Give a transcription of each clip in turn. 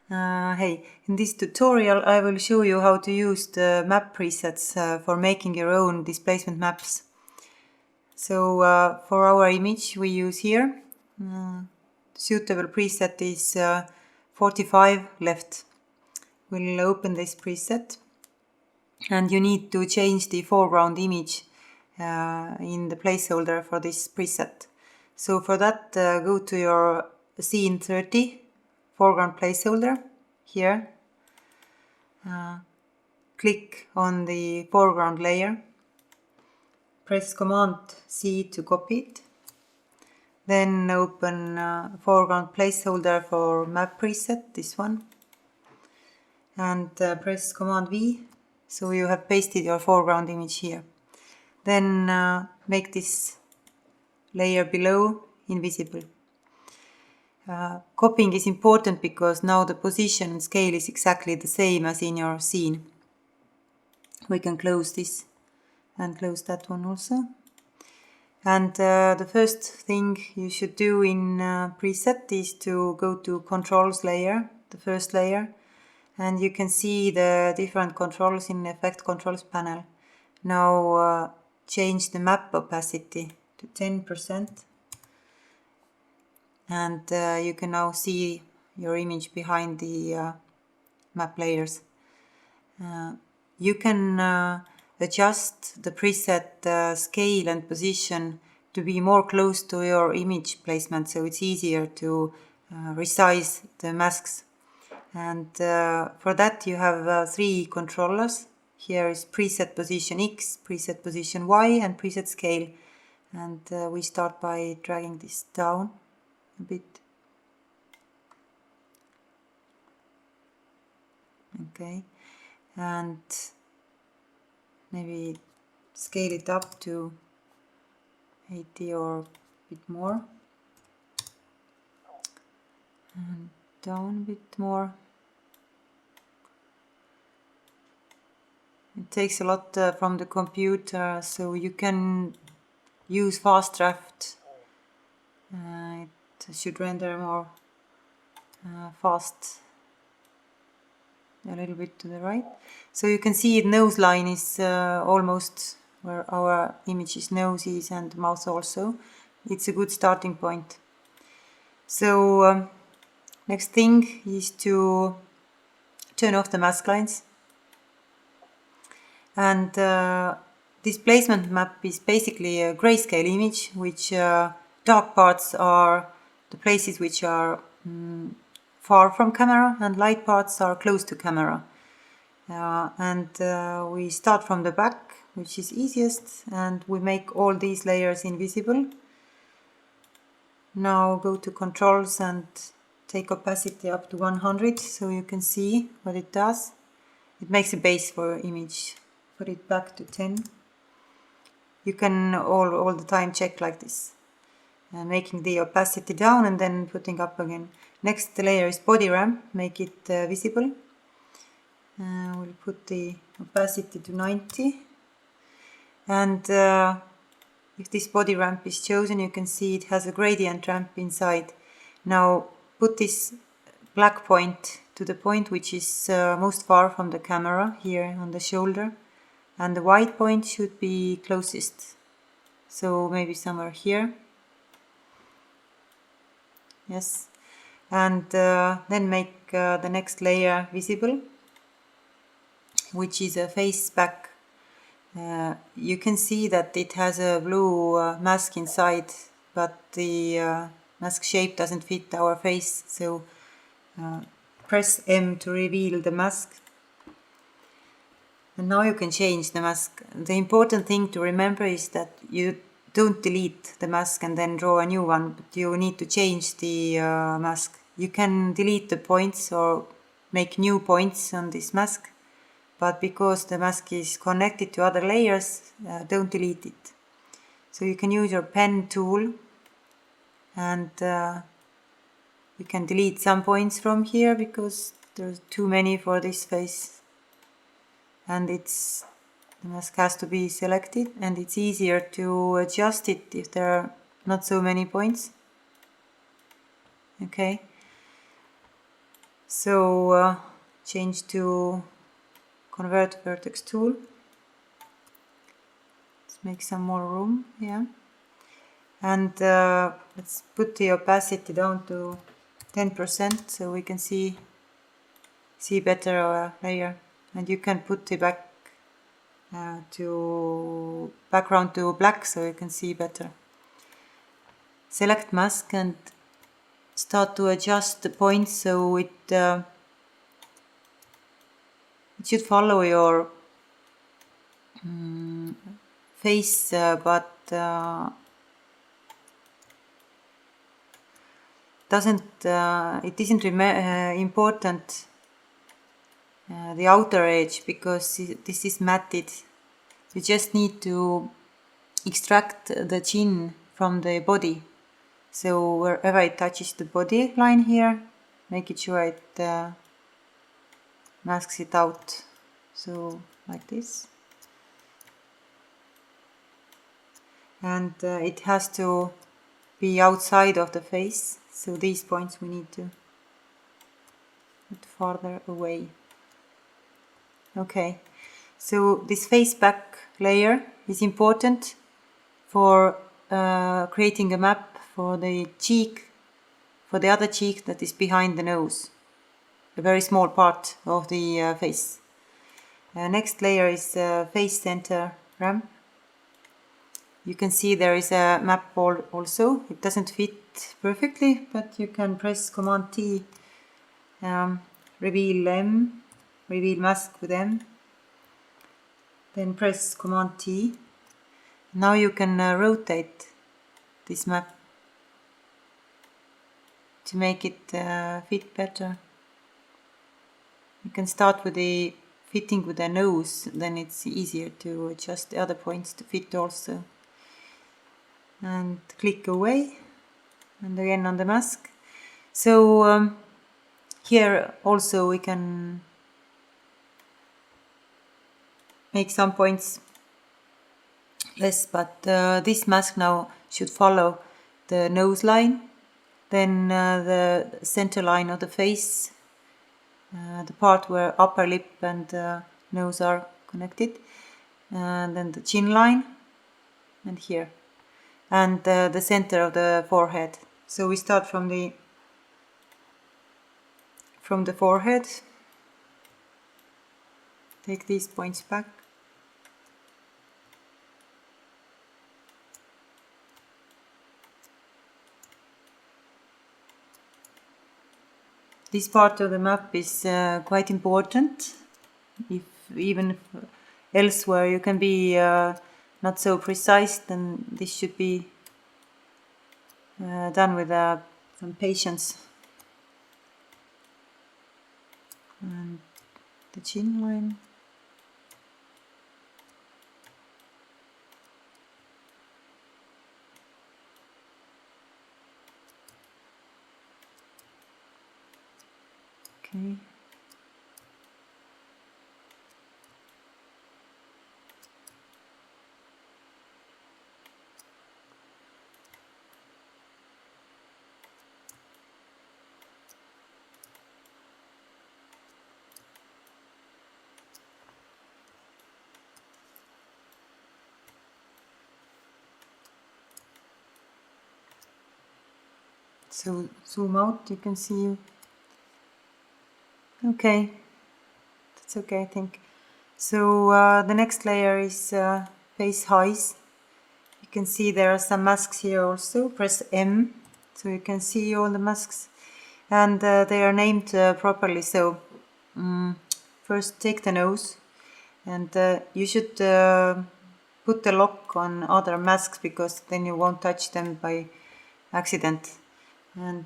Hey, in this tutorial I will show you how to use the map presets for making your own displacement maps. So for our image we use here, suitable preset is 45 left. We'll open this preset and you need to change the foreground image in the placeholder for this preset. So for that go to your scene 30 foreground placeholder here. Click on the foreground layer, press Command C to copy it, then open foreground placeholder for map preset, this one, and press Command V, so you have pasted your foreground image here. Then make this layer below invisible. Copying is important because now the position and scale is exactly the same as in your scene. We can close this and close that one also. And the first thing you should do in preset is to go to controls layer, the first layer, and you can see the different controls in effect controls panel. Now change the map opacity to 10%. And you can now see your image behind the map layers. You can adjust the preset scale and position to be more close to your image placement, so it's easier to resize the masks. And for that you have 3 controllers. Here is preset position X, preset position Y, and preset scale. And we start by dragging this down a bit. Okay, and maybe scale it up to 80 or a bit more, and down a bit more. It takes a lot from the computer, so you can use fast draft. It should render more fast, a little bit to the right. So you can see the nose line is almost where our image's nose is, and mouth also. It's a good starting point. So next thing is to turn off the mask lines. And displacement map is basically a grayscale image, which dark parts are the places which are far from camera and light parts are close to camera. We start from the back, which is easiest, and we make all these layers invisible. Now go to controls and take opacity up to 100 so you can see what it does. It makes a base for your image. Put it back to 10. You can all the time check like this, making the opacity down and then putting up again. Next layer is body ramp, make it visible. We'll put the opacity to 90. And if this body ramp is chosen, you can see it has a gradient ramp inside. Now put this black point to the point which is most far from the camera, here on the shoulder. And the white point should be closest. So maybe somewhere here. Yes. And then make the next layer visible, which is a face back. You can see that it has a blue mask inside, but the mask shape doesn't fit our face. So press M to reveal the mask. And now you can change the mask. The important thing to remember is that you don't delete the mask and then draw a new one, but you need to change the mask. You can delete the points or make new points on this mask, but because the mask is connected to other layers, don't delete it. So you can use your pen tool and you can delete some points from here because there's too many for this face. And the mask has to be selected, and it's easier to adjust it if there are not so many points. Okay. So change to convert vertex tool. Let's make some more room, yeah. And let's put the opacity down to 10% so we can see better our layer. And you can put the background to black so you can see better. Select mask and start to adjust the points so it should follow your face, but it isn't important the outer edge, because this is matted. You just need to extract the chin from the body. So wherever it touches the body line here, make it sure it masks it out. So like this. And it has to be outside of the face. So these points we need to put farther away. Okay, so this face back layer is important for creating a map for the cheek, for the other cheek that is behind the nose, a very small part of the face. Next layer is face center ramp. You can see there is a map also. It doesn't fit perfectly, but you can press Command T, reveal M, reveal mask with M, then press Command T. Now you can rotate this map to make it fit better. You can start with the fitting with the nose, then it's easier to adjust the other points to fit also. And click away, and again on the mask. So here also we can make some points less, but this mask now should follow the nose line, then the center line of the face, the part where upper lip and nose are connected, and then the chin line, and here, and the center of the forehead. So we start from the forehead, take these points back, this part of the map is quite important. Even elsewhere you can be not so precise, then this should be done with some patience. And the chin line. Okay. So zoom out, you can see. Okay, that's okay, I think. So the next layer is face highs. You can see there are some masks here also. Press M, so you can see all the masks, and they are named properly. So first take the nose, and you should put the lock on other masks, because then you won't touch them by accident. And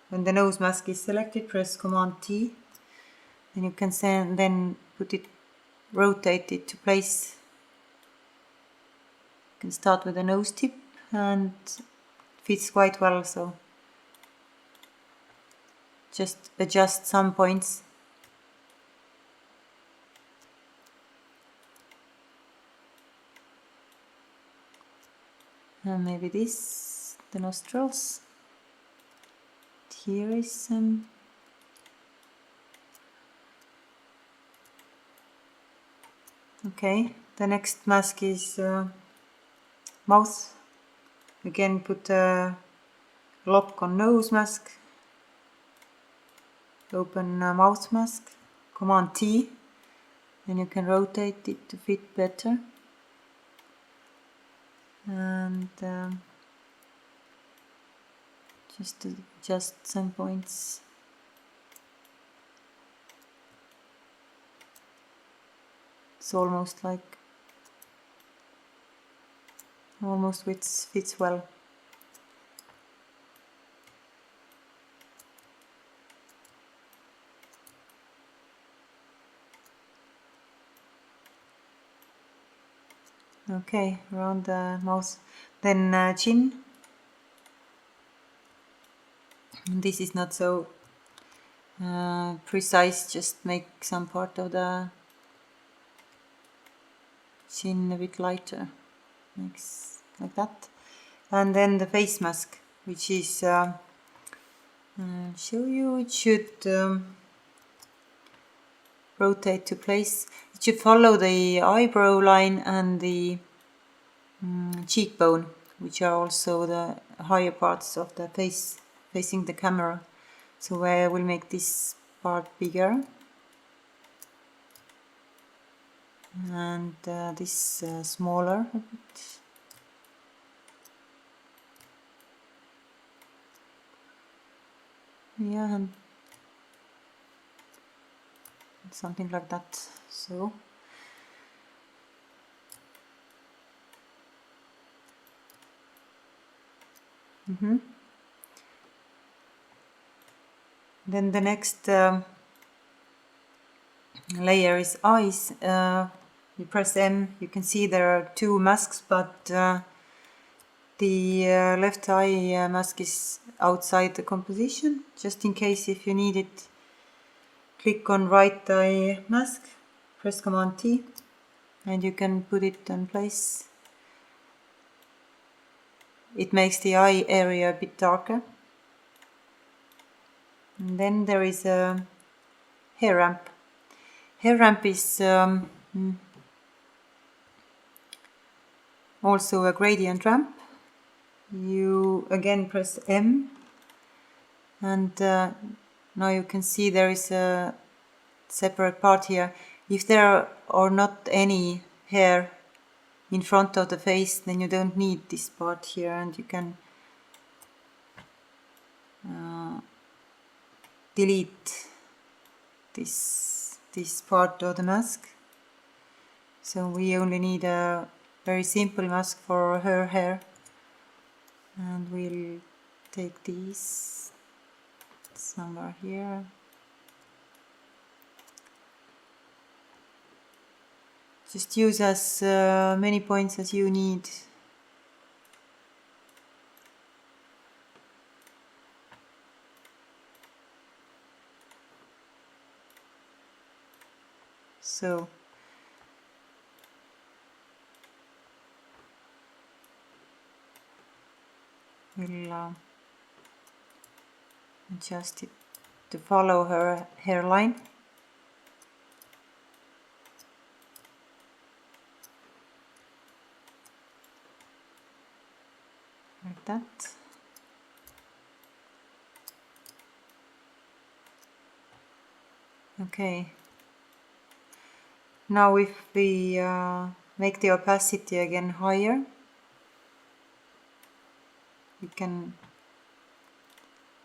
when the nose mask is selected, press Command T. Then you can then rotate it to place. You can start with the nose tip, and it fits quite well, so just adjust some points. And maybe the nostrils. Here is some Okay, the next mask is mouth. Again, put a lock on nose mask, open mouth mask, Command T, then you can rotate it to fit better. And just to adjust some points. It's almost fits well. Okay, around the mouth. Then chin. This is not so precise, just make some part of the chin a bit lighter. Makes like that. And then the face mask, which is I'll show you. It should rotate to place. It should follow the eyebrow line and the cheekbone, which are also the higher parts of the face facing the camera. So I will make this part bigger and this smaller a bit. Yeah, and something like that. So then the next layer is eyes. You press M, you can see there are two masks, but the left eye mask is outside the composition. Just in case if you need it, click on right eye mask, press Command T, and you can put it in place. It makes the eye area a bit darker. And then there is a hair ramp. Hair ramp is also a gradient ramp. You again press M, and now you can see there is a separate part here. If there are not any hair in front of the face, then you don't need this part here, and you can delete this part of the mask. So we only need a very simple mask for her hair, and we'll take these somewhere here. Just use as many points as you need. So we'll adjust it to follow her hairline. Like that. Okay. Now if we make the opacity again higher, you can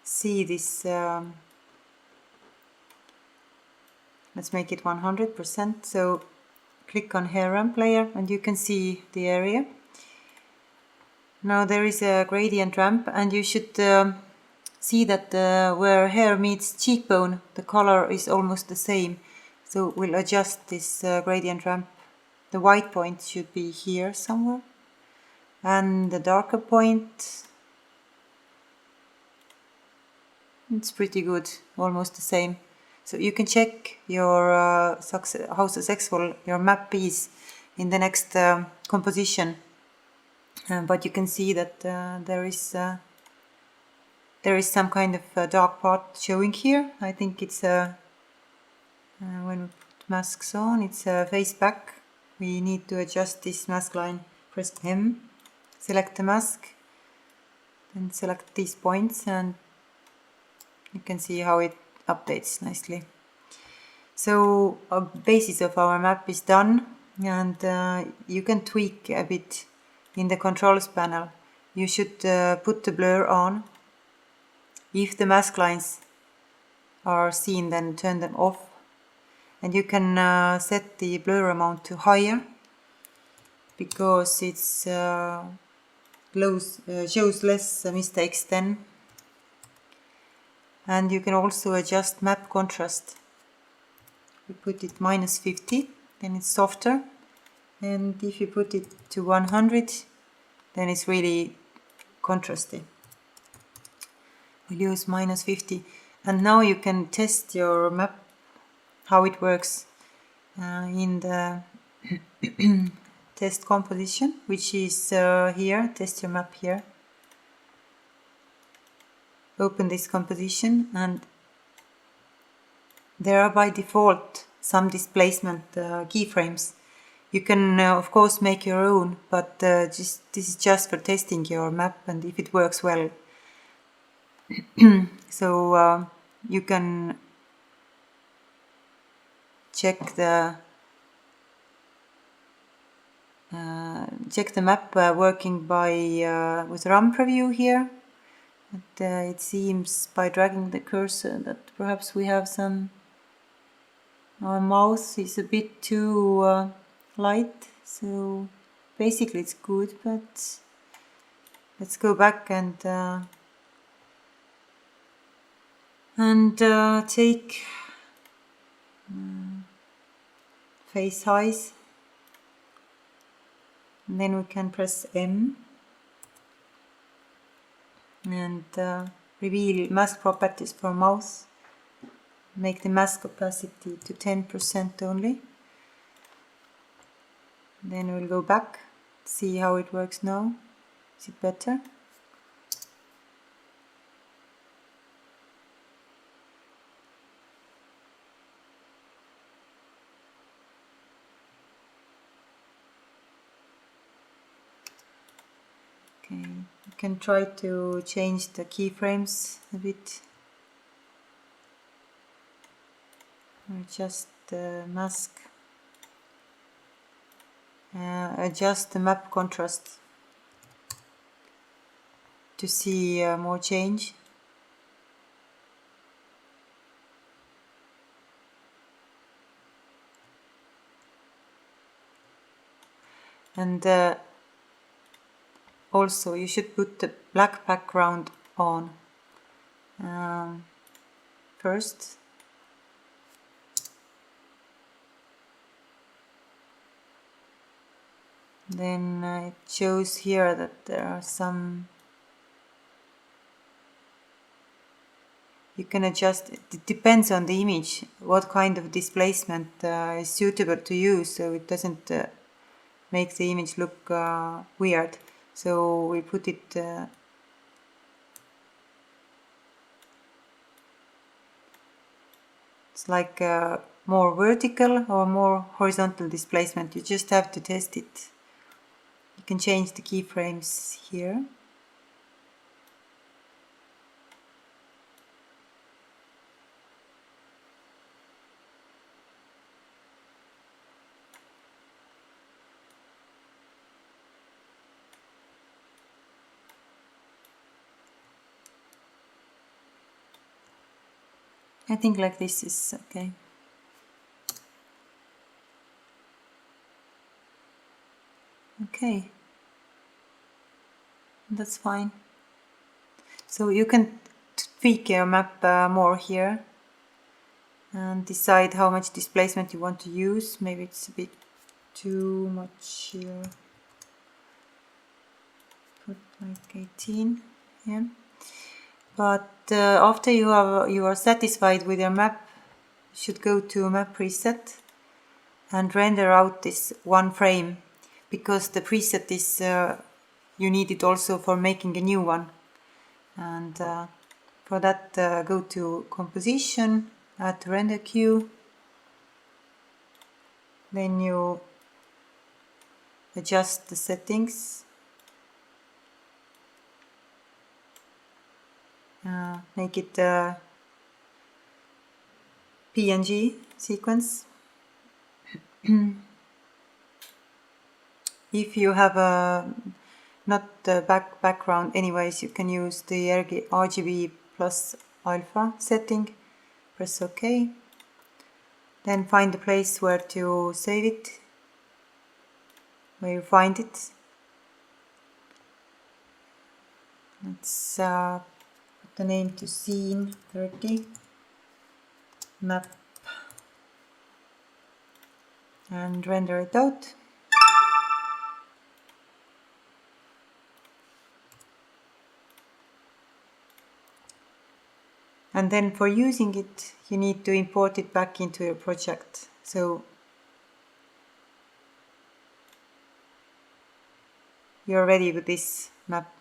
see this. Let's make it 100%. So click on hair ramp layer and you can see the area. Now there is a gradient ramp, and you should see that where hair meets cheekbone, the color is almost the same. So we'll adjust this gradient ramp. The white point should be here somewhere, and the darker point, it's pretty good, almost the same. So you can check your how successful your map is in the next composition. But you can see that there is some kind of dark part showing here. I think it's when we put masks on, it's a face back. we need to adjust this mask line. Press M, select the mask, then select these points, and you can see how it updates nicely. So a basis of our map is done, and you can tweak a bit in the controls panel. You should put the blur on. If the mask lines are seen, then turn them off. And you can set the blur amount to higher, because it's shows less mistakes then. And you can also adjust map contrast. We put it -50, then it's softer. And if you put it to 100, then it's really contrasty. We'll use -50. And now you can test your map, how it works in the test composition, which is here. Test your map here. Open this composition, and there are by default some displacement keyframes. You can of course make your own, but this is just for testing your map and if it works well. So you can check the map working by with RAM preview here. And, it seems by dragging the cursor that perhaps we have some. Our mouse is a bit too light, so basically it's good, but let's go back and take face size, and then we can press M and reveal mask properties for mouse. Make the mask opacity to 10% only. Then we'll go back, see how it works now. Is it better? Okay, you can try to change the keyframes a bit. Or just the mask. Adjust the map contrast to see more change. And also you should put the black background on first. Then it shows here that there are some. You can adjust. It depends on the image what kind of displacement is suitable to use, so it doesn't make the image look weird. So we put it it's like more vertical or more horizontal displacement. You just have to test it. You can change the keyframes here. I think like this is okay. Okay, that's fine. So you can tweak your map more here and decide how much displacement you want to use. Maybe it's a bit too much here. Put like 18, yeah. But after you are satisfied with your map, you should go to map preset and render out this one frame, because the preset is you need it also for making a new one. And for that go to composition, add render queue, then you adjust the settings, make it a PNG sequence. If you have a not the background anyways, you can use the RGB plus alpha setting, press OK. Then find the place where to save it, where you find it. Let's put the name to scene 30, map, and render it out. And then for using it, you need to import it back into your project. So you're ready with this map.